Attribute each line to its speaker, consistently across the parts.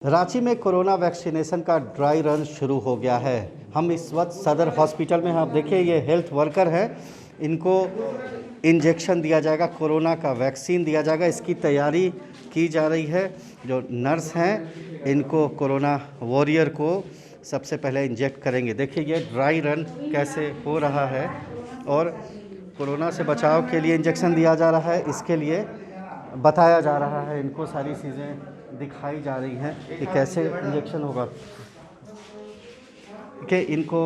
Speaker 1: रांची में corona vaccination का dry run शुरू हो गया है। हम इस वक्त सदर हॉस्पिटल में हैं। आप देखिए ये हेल्थ वर्कर है, इनको इंजेक्शन दिया जाएगा, कोरोना का वैक्सीन दिया जाएगा, इसकी तैयारी की जा रही है। जो नर्स हैं इनको कोरोना वॉरियर को सबसे पहले इंजेक्ट करेंगे। देखिए ये ड्राई रन कैसे हो रहा है और कोरोना से बचाव के लिए इंजेक्शन दिया जा रहा है, इसके लिए बताया जा रहा है, इनको सारी चीज़ें दिखाई जा रही हैं कि कैसे इंजेक्शन होगा। कि इनको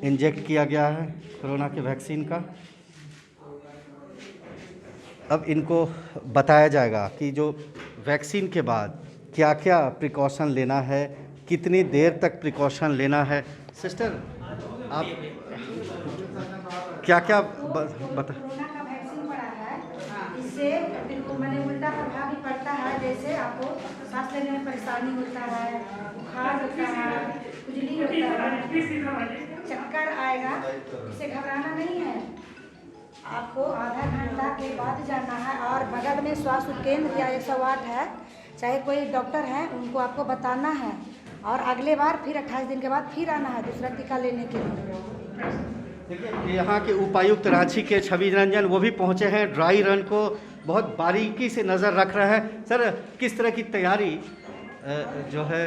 Speaker 1: इंजेक्ट किया गया है कोरोना के वैक्सीन का। अब इनको बताया जाएगा कि जो वैक्सीन के बाद क्या क्या प्रिकॉशन लेना है, कितनी देर तक प्रिकॉशन लेना है। सिस्टर आप क्या क्या बता।
Speaker 2: इससे मैंने उल्टा प्रभाव भी पड़ता है, जैसे आपको सांस लेने में परेशानी होता है, बुखार होता है, खुजली होता है, चक्कर आएगा। इससे घबराना नहीं है, आपको आधा घंटा के बाद जाना है और बगल में स्वास्थ्य केंद्र या 108 है, चाहे कोई डॉक्टर है उनको आपको बताना है और अगले बार फिर 28 दिन के बाद फिर आना है दूसरा टीका लेने के लिए।
Speaker 1: देखिए यहाँ के उपायुक्त रांची के छवि रंजन वो भी पहुँचे हैं, ड्राई रन को बहुत बारीकी से नज़र रख रहे हैं। सर किस तरह की तैयारी जो है,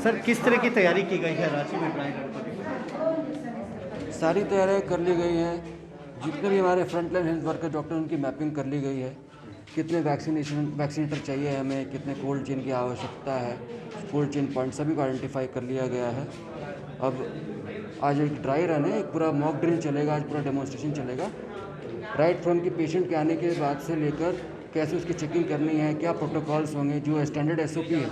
Speaker 1: सर किस तरह की तैयारी की गई है रांची में ड्राई रन को?
Speaker 3: सारी तैयारियाँ कर ली गई हैं। जितने भी हमारे फ्रंटलाइन हेल्थ वर्कर डॉक्टर उनकी मैपिंग कर ली गई है। कितने वैक्सीनेटर चाहिए हमें, कितने कोल्ड चेन की आवश्यकता है, कोल्ड चेन पॉइंट सभी को आइडेंटिफाई कर लिया गया है। अब आज एक ड्राई रन है, एक पूरा मॉक ड्रिल चलेगा, आज पूरा डेमोन्स्ट्रेशन चलेगा। राइट फ्रॉम की पेशेंट के आने के बाद से लेकर कैसे उसकी चेकिंग करनी है, क्या प्रोटोकॉल्स होंगे, जो स्टैंडर्ड SOP है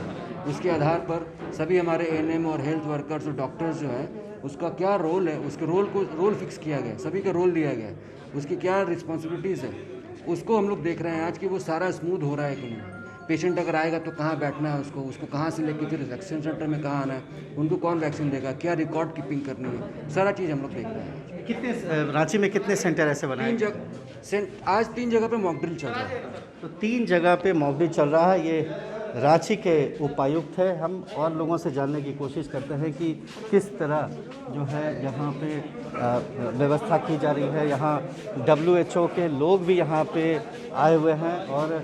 Speaker 3: उसके आधार पर सभी हमारे ANM और हेल्थ वर्कर्स और डॉक्टर्स जो है उसका क्या रोल है, उसके रोल फिक्स किया गया, सभी का रोल दिया गया, उसकी क्या रिस्पॉन्सिबिलिटीज़ है उसको हम लोग देख रहे हैं आज कि वो सारा स्मूथ हो रहा है कि नहीं। पेशेंट अगर आएगा तो कहाँ बैठना है, उसको कहाँ से लेके फिर वैक्सीन सेंटर में कहाँ आना है, उनको कौन वैक्सीन देगा, क्या रिकॉर्ड कीपिंग करनी है, सारा चीज़ हम लोग देख रहे हैं।
Speaker 1: कितने रांची में कितने सेंटर ऐसे बनाए?
Speaker 3: आज 3 जगह पे मॉक ड्रिल चल रहा है।
Speaker 1: तो 3 जगह पे मॉक ड्रिल चल रहा है। ये रांची के उपायुक्त है। हम और लोगों से जानने की कोशिश करते हैं कि किस तरह जो है यहाँ पे व्यवस्था की जा रही है। यहाँ WHO के लोग भी यहाँ पे आए हुए हैं और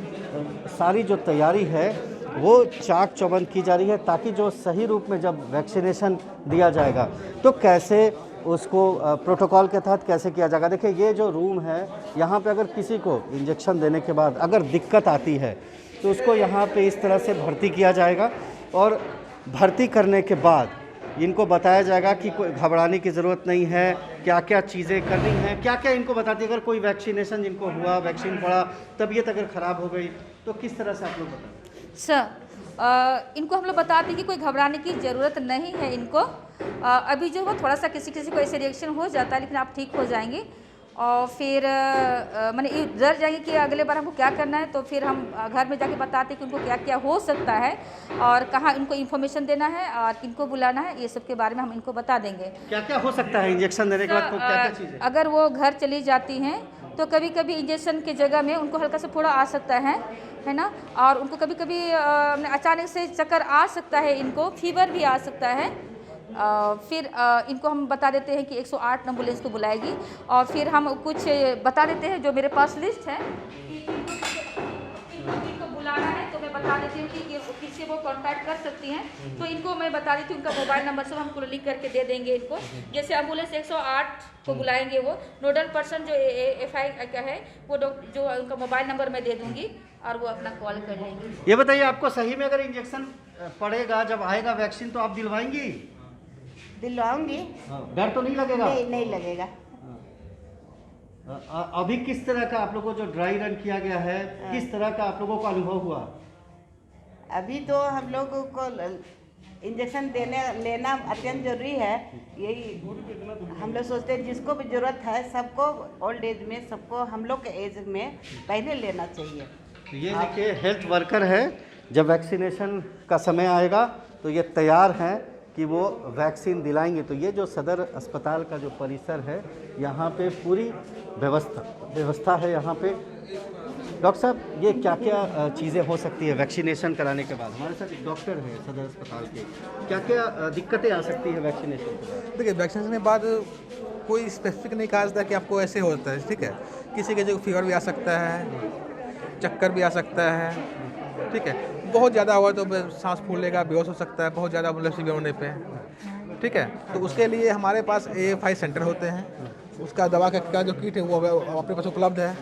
Speaker 1: सारी जो तैयारी है वो चाक चौबंद की जा रही है ताकि जो सही रूप में जब वैक्सीनेशन दिया जाएगा तो कैसे उसको प्रोटोकॉल के तहत कैसे किया जाएगा। देखिए ये जो रूम है यहाँ पे अगर किसी को इंजेक्शन देने के बाद अगर दिक्कत आती है तो उसको यहाँ पे इस तरह से भर्ती किया जाएगा और भर्ती करने के बाद इनको बताया जाएगा कि कोई घबराने की ज़रूरत नहीं है, क्या क्या चीज़ें करनी हैं, क्या क्या इनको बताती है। अगर कोई वैक्सीनेशन जिनको हुआ, वैक्सीन पड़ा, तबीयत अगर ख़राब हो गई तो किस तरह से आप लोग बताएं?
Speaker 4: सर इनको हम लोग बताते हैं कि कोई घबराने की ज़रूरत नहीं है। इनको अभी जो हो थोड़ा सा किसी को ऐसे रिएक्शन हो जाता है, लेकिन आप ठीक हो जाएंगे और फिर मैंने ये डर जाएंगे कि अगले बार हमको क्या करना है। तो फिर हम घर में जाके बताते हैं कि उनको क्या क्या हो सकता है और कहाँ इनको इन्फॉर्मेशन देना है और किनको बुलाना है, ये सब के बारे में हम इनको बता देंगे।
Speaker 1: क्या क्या हो सकता है इंजेक्शन देने के बाद, क्या क्या चीज़ें?
Speaker 4: अगर वो घर चली जाती हैं तो कभी कभी इंजेक्शन की जगह में उनको हल्का सा फोड़ा आ सकता है ना, और उनको कभी कभी अचानक से चक्कर आ सकता है, इनको फीवर भी आ सकता है। फिर इनको हम बता देते हैं कि 108 एम्बुलेंस को बुलाएगी और फिर हम कुछ बता देते हैं जो मेरे पास लिस्ट है कि इनको बुलाना है, तो मैं बता देती हूँ कि किससे वो कांटेक्ट कर सकती हैं। तो इनको मैं बता देती हूँ, उनका मोबाइल नंबर सब हमको लिंक करके दे देंगे इनको। जैसे एम्बुलेंस 108 को बुलाएंगे, वो नोडल पर्सन जो FI का है वो जो उनका मोबाइल नंबर मैं दे दूँगी और वो अपना कॉल कर लेंगे।
Speaker 1: ये बताइए आपको सही में अगर इंजेक्शन पड़ेगा, जब आएगा वैक्सीन, तो आप दिलवाएंगी?
Speaker 2: दिलवाऊंगी।
Speaker 1: डर तो नहीं लगेगा?
Speaker 2: नहीं लगेगा।
Speaker 1: अभी किस तरह का आप लोगों को जो ड्राई रन किया गया है, किस तरह का आप लोगों को अनुभव हुआ?
Speaker 5: अभी तो हम लोगों को इंजेक्शन लेना अत्यंत जरूरी है। यही हम लोग सोचते हैं जिसको भी ज़रूरत है सबको ओल्ड एज में, सबको हम लोग के एज में पहले लेना चाहिए।
Speaker 1: तो ये देखिए हेल्थ वर्कर है, जब वैक्सीनेशन का समय आएगा तो ये तैयार हैं कि वो वैक्सीन दिलाएंगे। तो ये जो सदर अस्पताल का जो परिसर है, यहाँ पे पूरी व्यवस्था है यहाँ पे डॉक्टर साहब, ये क्या क्या चीज़ें हो सकती है वैक्सीनेशन कराने के बाद? हमारे साथ एक डॉक्टर है सदर अस्पताल के, क्या क्या दिक्कतें आ सकती है वैक्सीनेशन के बाद?
Speaker 6: देखिए, वैक्सीनेशन के बाद कोई स्पेसिफिक नहीं कहा जाता कि आपको ऐसे होता है, ठीक है। किसी के जो फीवर भी आ सकता है, चक्कर भी आ सकता है, ठीक है। बहुत ज़्यादा हुआ तो सांस फूलेगा, बेहोश हो सकता है, बहुत ज़्यादा मतलब सीवियर होने पे, ठीक है। तो उसके लिए हमारे पास AFI सेंटर होते हैं, उसका दवा का जो किट है वो अपने पास उपलब्ध है,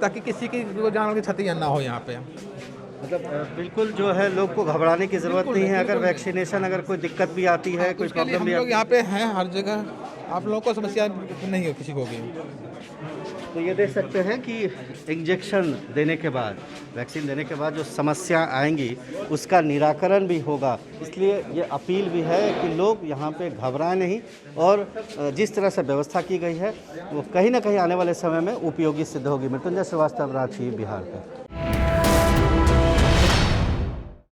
Speaker 6: ताकि किसी की जो जान की क्षति ना हो यहाँ पे।
Speaker 1: मतलब बिल्कुल जो है लोग को घबराने की ज़रूरत नहीं है। अगर वैक्सीनेशन अगर कोई दिक्कत भी आती है, कोई
Speaker 6: उसके लिए
Speaker 1: प्रॉब्लम
Speaker 6: हम
Speaker 1: भी
Speaker 6: लोग
Speaker 1: आती
Speaker 6: यहाँ पे हैं हर जगह, आप लोगों को समस्या नहीं हो किसी को भी।
Speaker 1: तो ये देख सकते हैं कि इंजेक्शन देने के बाद, वैक्सीन देने के बाद जो समस्या आएंगी उसका निराकरण भी होगा। इसलिए ये अपील भी है कि लोग यहाँ पे घबराएं नहीं, और जिस तरह से व्यवस्था की गई है वो कहीं ना कहीं आने वाले समय में उपयोगी सिद्ध होगी। मृत्युंजय श्रीवास्तव, रांची, बिहार का।